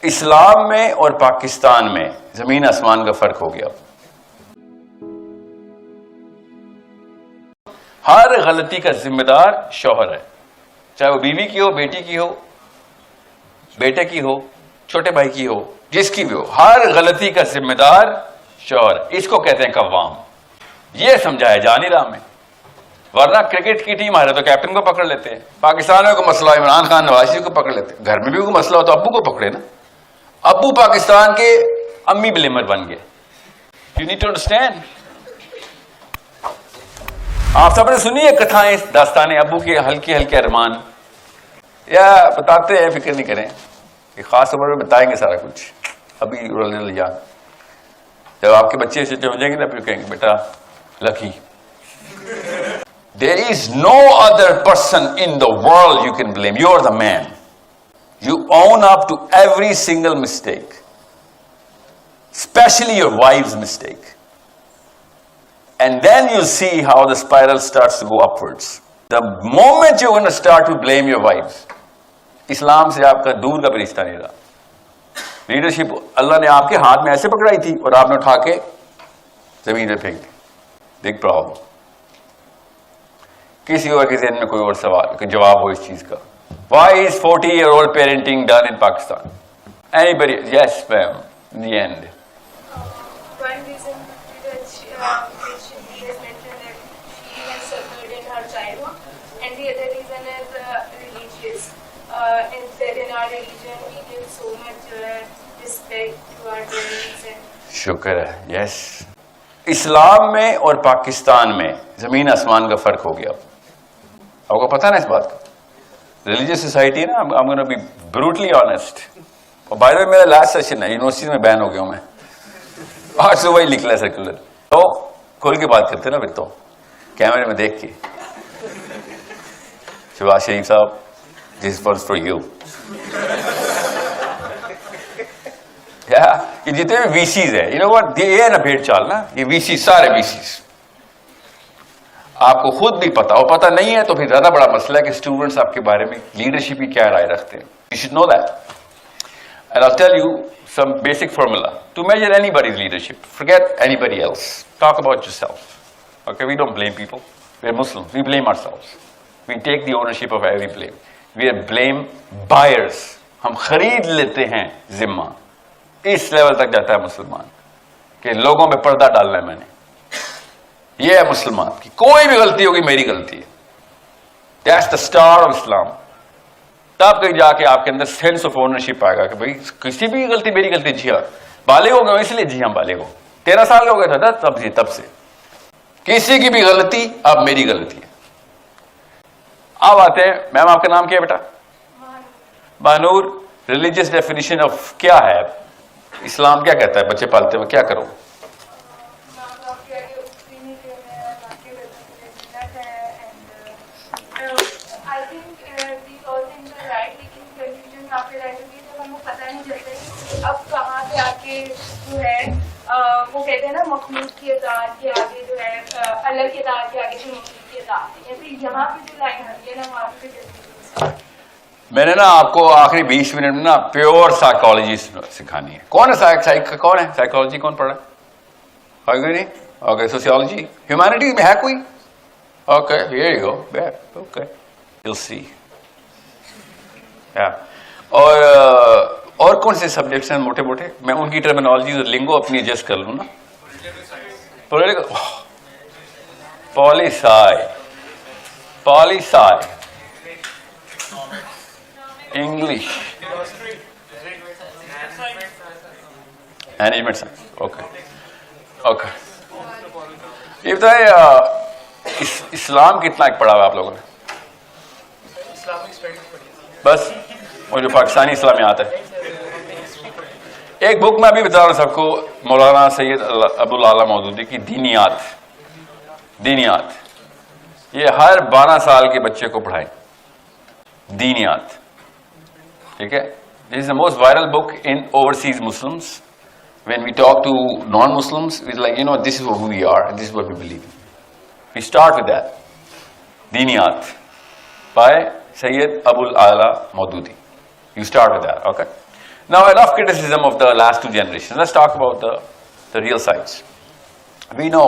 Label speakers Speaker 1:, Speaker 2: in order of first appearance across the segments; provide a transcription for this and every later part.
Speaker 1: اسلام میں اور پاکستان میں زمین آسمان کا فرق ہو گیا. ہر غلطی کا ذمہ دار شوہر ہے، چاہے وہ بیوی کی ہو، بیٹی کی ہو، بیٹے کی ہو، چھوٹے بھائی کی ہو، جس کی بھی ہو. ہر غلطی کا ذمہ دار شوہر. اس کو کہتے ہیں قوام. یہ سمجھایا جا نہیں رہا میں. ورنہ کرکٹ کی ٹیم آ رہے تو کیپٹن کو پکڑ لیتے ہیں. پاکستان میں کوئی مسئلہ ہو عمران خان نواز شریف کو پکڑ لیتے ہیں. گھر میں بھی کوئی مسئلہ ہو تو ابو کو پکڑے نا. ابو پاکستان کے امی بلیمر بن گئے. You need to understand. آپ سب نے سنی ہے کتھائیں، داستانیں ابو کے ہلکے ہلکے ارمان، یا بتاتے ہیں، فکر نہیں کریں کہ خاص عمر میں بتائیں گے سارا کچھ. ابھی رول جان جب آپ کے بچے ایسے ہو جائیں گے نا، پھر کہیں گے بیٹا لکی. There is no other person in the world you can blame. You are the man. You own up to every single mistake, especially your wife's mistake. And then you'll see how the spiral starts to go upwards. The moment you're going to start to blame your wife, اسلام سے آپ کا دور کا بھی رشتہ نہیں رہا. Leadership اللہ نے آپ کے ہاتھ میں ایسے پکڑائی تھی اور آپ نے اٹھا کے زمین پہ پھینک دی. Big problem. کسی اور کے ذہن میں کوئی اور سوال کہ جواب ہو اس چیز کا. Why is 40-year-old parenting done in Pakistan? Anybody? Yes, ma'am. In the end.
Speaker 2: One reason which she has mentioned that she has suffered in her childhood, and the other reason is religious. In our religion, we give so much respect to our parents.
Speaker 1: شکر ہے. یس. اسلام میں اور پاکستان میں زمین آسمان کا فرق ہو گیا. آپ کو پتہ نا اس بات کا. ریلیجیس سوسائٹی نا. I'm going to be brutally honest. اور بائی دا وے میرا لاسٹ سیشن ہے. یونیورسٹی میں بین ہو گیا ہوں میں. آج صبح ہی نکلا سرکولر. تو کھول کے بات کرتے نا پھر تو کیمرے میں دیکھ کے. شہباز شریف صاحب دس از فار یو. یہ جتنے بھی وی سیز ہے، یہ ہے نا بھیڑ چال نا. یہ وی سی سارے وی سیز آپ کو خود بھی پتا ہو. پتا نہیں ہے تو پھر زیادہ بڑا مسئلہ ہے کہ اسٹوڈنٹس آپ کے بارے میں لیڈرشپ کی کیا رائے رکھتے ہیں. You should know that. And I tell you some basic formula to measure any bodies leadership. Forget any body else. Talk about your self. Okay, we don't blame people. We are Muslim. We blame our self. We take the ownership of every blame. We are blame buyers. ہم خرید لیتے ہیں ذمہ. اس level تک جاتا ہے مسلمان کہ لوگوں میں پردہ ڈالنا ہے میں نے. یہ ہے مسلمان کی کوئی بھی غلطی ہوگی میری غلطی ہے. دیٹس دا اسٹار آف اسلام. تب کہیں جا کے آپ کے اندر سینس آف اونرشپ آئے گا کہ بھائی کسی بھی غلطی میری غلطی. جی ہاں بالغ ہو گئے اس لیے. جی ہاں بالغ ہو. 13 سال کا ہو گیا تھا تب سے کسی کی بھی غلطی اب میری غلطی ہے. اب آتے ہیں میم آپ کا نام کیا ہے بیٹا؟ بانور. ریلیجیس ڈیفینیشن آف کیا ہے؟ اسلام کیا کہتا ہے بچے پالتے ہوئے کیا کرو؟
Speaker 2: اب کہاں پہ آ کے جو ہے وہ کہتے ہیں نا مخلوق کی اطاعت کے آگے جو ہے اللہ کی اطاعت کے آگے جو مخلوق کی اطاعت ہے. پھر یہاں پہ جو لائن آتی ہے نا وہاں پہ
Speaker 1: میں نے نا آپ کو آخری 20 منٹ میں نا پیور سائیکالوجی سکھانی ہے. کون ہے کون ہے سائیکالوجی کون پڑھا ہے؟ اوکے. سوسیولوجی ہیومینٹی میں ہے کوئی؟ Okay here you go. Okay you see. اور کون سے سبجیکٹس ہیں موٹے موٹے؟ میں ان کی ٹرمینالوجی اور لنگو اپنی ایڈجسٹ کر لوں نا. پالی انگلش مینجمنٹ سائنس. اوکے. یہ بتائیں اسلام کتنا پڑھا ہوا آپ لوگوں نے؟ بس وہ جو پاکستانی اسلامیات ہے. ایک بک میں ابھی بتا رہا ہوں سب کو, مولانا سید ابو العلا مودودی کی دینیات. یہ ہر 12 سال کے بچے کو پڑھائیں. دینیات. ٹھیک ہے. This is the most viral book in overseas Muslims. When we talk to non-Muslims, it's like, this is who we are and this is what we believe in. We start with that. Diniyat by Sayyid Abul Ala Maududi. You start with that, okay? Now enough criticism of the last two generations. Let's talk about the real sides. We know,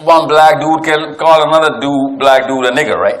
Speaker 1: one black dude can call another black dude a nigger, right?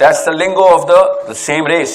Speaker 1: That's the lingo of the same race.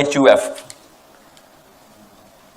Speaker 1: HUF.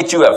Speaker 1: HUF.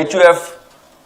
Speaker 1: HUF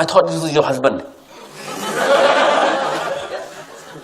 Speaker 1: I thought this was your husband.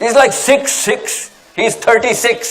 Speaker 1: He's like 6'6", he's 36.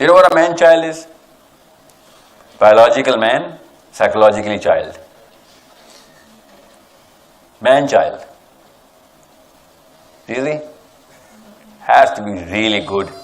Speaker 1: You know what a man child is? Biological man, psychologically child. Man child. Really? Has to be really good.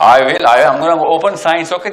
Speaker 1: I'm going to open science. Okay,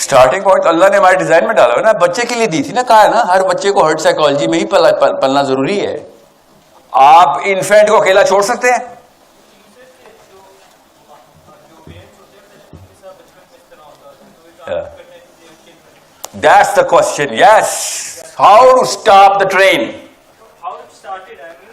Speaker 1: starting point اللہ نے ہمارے design میں ڈالا ہے نا, بچے کے لیے دی تھی نا, کہا ہے نا ہر بچے کو ہرٹ سائیکالوجی میں ہی پلنا ضروری ہے. آپ انفینٹ کو اکیلا چھوڑ سکتے ہیں؟ That's the question. Yes. How to stop the train?
Speaker 3: How it started? I mean,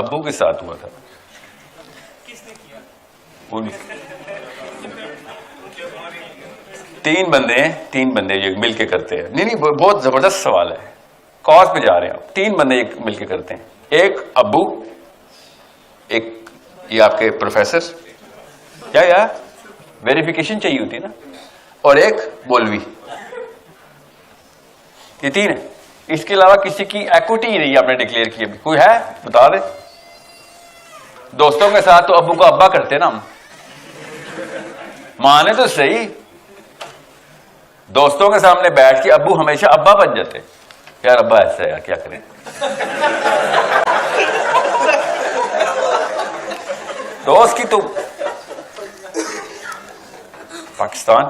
Speaker 1: ابو کے ساتھ ہوا تھا.
Speaker 3: کس نے کیا؟
Speaker 1: تین بندے یہ مل کے کرتے ہیں. نہیں بہت زبردست سوال ہے, کاز پہ جا رہے ہیں آپ. 3 بندے مل کے کرتے ہیں. ایک ابو, ایک یہ آپ کے پروفیسر, کیا ویریفیکیشن چاہیے ہوتی ہے نا, اور ایک مولوی. یہ 3 ہے. اس کے علاوہ کسی کی ایکوٹی ہی نہیں آپ نے ڈکلیئر کی ابھی. کوئی ہے بتا دے. دوستوں کے ساتھ تو ابو کو ابا کرتے نا ہم, مانے تو صحیح. دوستوں کے سامنے بیٹھ کے ابو ہمیشہ ابا بن جاتے. یار ابا ایسا ہے یار, کیا کریں. دوست کی تو پاکستان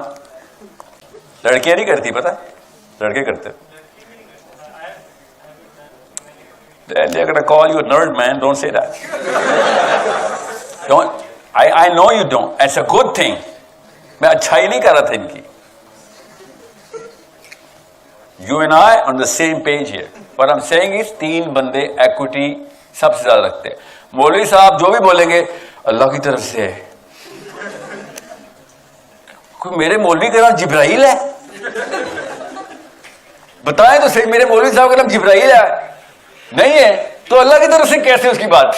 Speaker 1: لڑکیاں نہیں کرتی, پتا لڑکے کرتے. They're gonna call you a nerd, man. Don't say that. Don't. I know you don't. It's a good thing. میں اچھائی نہیں کر رہا تھا ان کی. You and I on the same page here. What I'm saying is 3 بندے equity سب سے زیادہ رکھتے ہیں. مولوی صاحب جو بھی بولیں گے اللہ کی طرف سے ہے. کوئی میرے مولوی کا نام جبرائیل ہے؟ بتائیں تو صحیح, میرے مولوی صاحب کا نام جبرائیل ہے؟ نہیں ہے تو اللہ کی طرف سے کیسے اس کی بات؟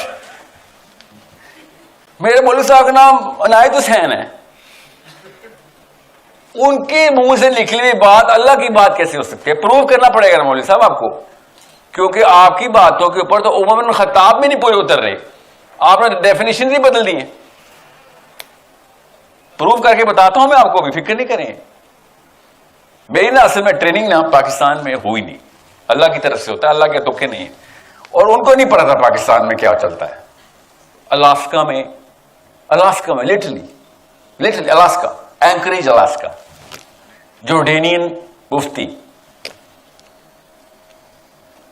Speaker 1: میرے مولوی صاحب کا نام عنایت حسین ہے, ان کے منہ سے نکلی ہوئی بات اللہ کی بات کیسے ہو سکتی ہے؟ پروو کرنا پڑے گا نا مولوی صاحب آپ کو, کیونکہ آپ کی باتوں کے اوپر تو عمر بن خطاب میں نہیں پورے اتر رہے, آپ نے ڈیفینیشن ہی بدل دی ہیں. پروو کر کے بتاتا ہوں میں آپ کو, بھی فکر نہیں کریں. میری نا اصل میں ٹریننگ نا پاکستان میں ہوئی نہیں, اللہ کی طرف سے ہوتا ہے, اللہ کے دھوکے نہیں. اور ان کو نہیں پتا تھا پاکستان میں کیا چلتا ہے. الاسکا میں لٹرلی الاسکا, اینکریج الاسکا, جورڈینین مفتی,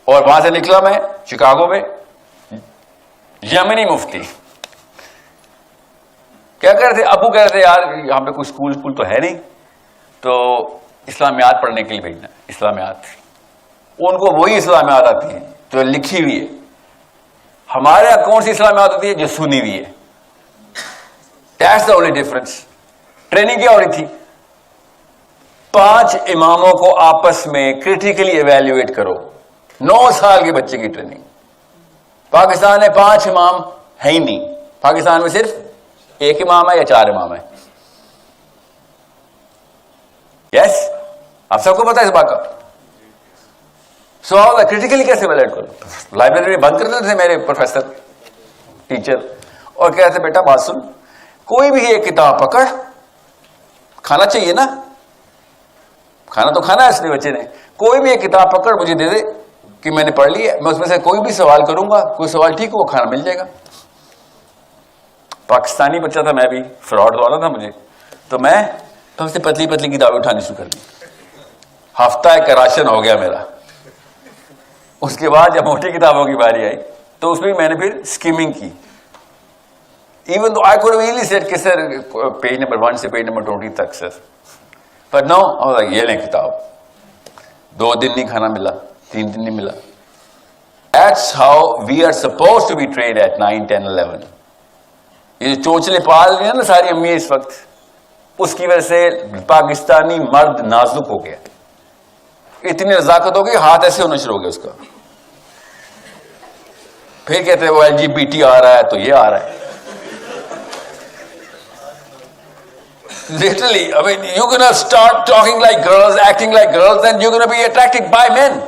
Speaker 1: اور وہاں سے نکلا میں شکاگو میں یمنی مفتی. کیا کہہ رہے تھے ابو, کہہ رہے تھے یار یہاں پہ کوئی اسکول تو ہے نہیں, تو اسلامیات پڑھنے کے لیے بھیجنا. اسلامیات ان کو وہی اسلامیات آتی ہیں جو لکھی ہوئی ہے. ہمارے یہاں کون سی اسلامیات ہوتی ہے؟ جو سنی ہوئی ہے. That's the only difference. Training کیا ہو رہی تھی؟ 5 اماموں کو آپس میں کریٹیکلی ایویلویٹ کرو. 9 سال کے بچے کی ٹریننگ. پاکستان میں 5 امام ہے ہی نہیں. پاکستان میں صرف 1 امام ہے یا 4 امام ہے. یس, آپ سب کو پتا ہے اس بات کا. سوال ہے کریٹیکلی کیسے ایویلویٹ کرو. لائبریری میں بند کر دیتے تھے میرے پروفیسر ٹیچر, اور کہتے بیٹا بات سن, کوئی بھی ایک کتاب پکڑ, کھانا چاہیے نا, کھانا تو کھانا ہے اس نے بچے نے, کوئی بھی ایک کتاب پکڑ مجھے دے دے کہ میں نے پڑھ لی ہے, میں اس میں سے کوئی بھی سوال کروں گا, کوئی سوال ٹھیک ہو وہ کھانا مل جائے گا. پاکستانی بچہ تھا میں بھی, فراڈ والا تھا مجھے, تو میں ہم سے پتلی کتابیں اٹھانی شروع کر دی. ہفتہ ایک کا راشن ہو گیا میرا. اس کے بعد جب موٹی کتابوں کی باری آئی تو اس میں میں نے پھر اسکیمنگ کی. Even though I could have easily said کہ سر پیج نمبر 1 سے پیج نمبر 20 تک سر, پر نو یہ لیں کتاب. 2 دن نہیں کھانا ملا, 3 دن نہیں ملا. That's how we are supposed to be trained at 9, 10, 11. یہ جو چونچلے پال رہی ہیں نا ساری امی اس وقت, اس کی وجہ سے پاکستانی مرد نازک ہو گیا. اتنی نزاکت ہو گئی, ہاتھ ایسے ہونا شروع ہو گیا اس کا. پھر کہتے ہیں وہ LGBT آ رہا ہے تو یہ آ رہا ہے. Literally, I mean, you're gonna start talking like girls, acting like girls, and you're gonna be attracted by men.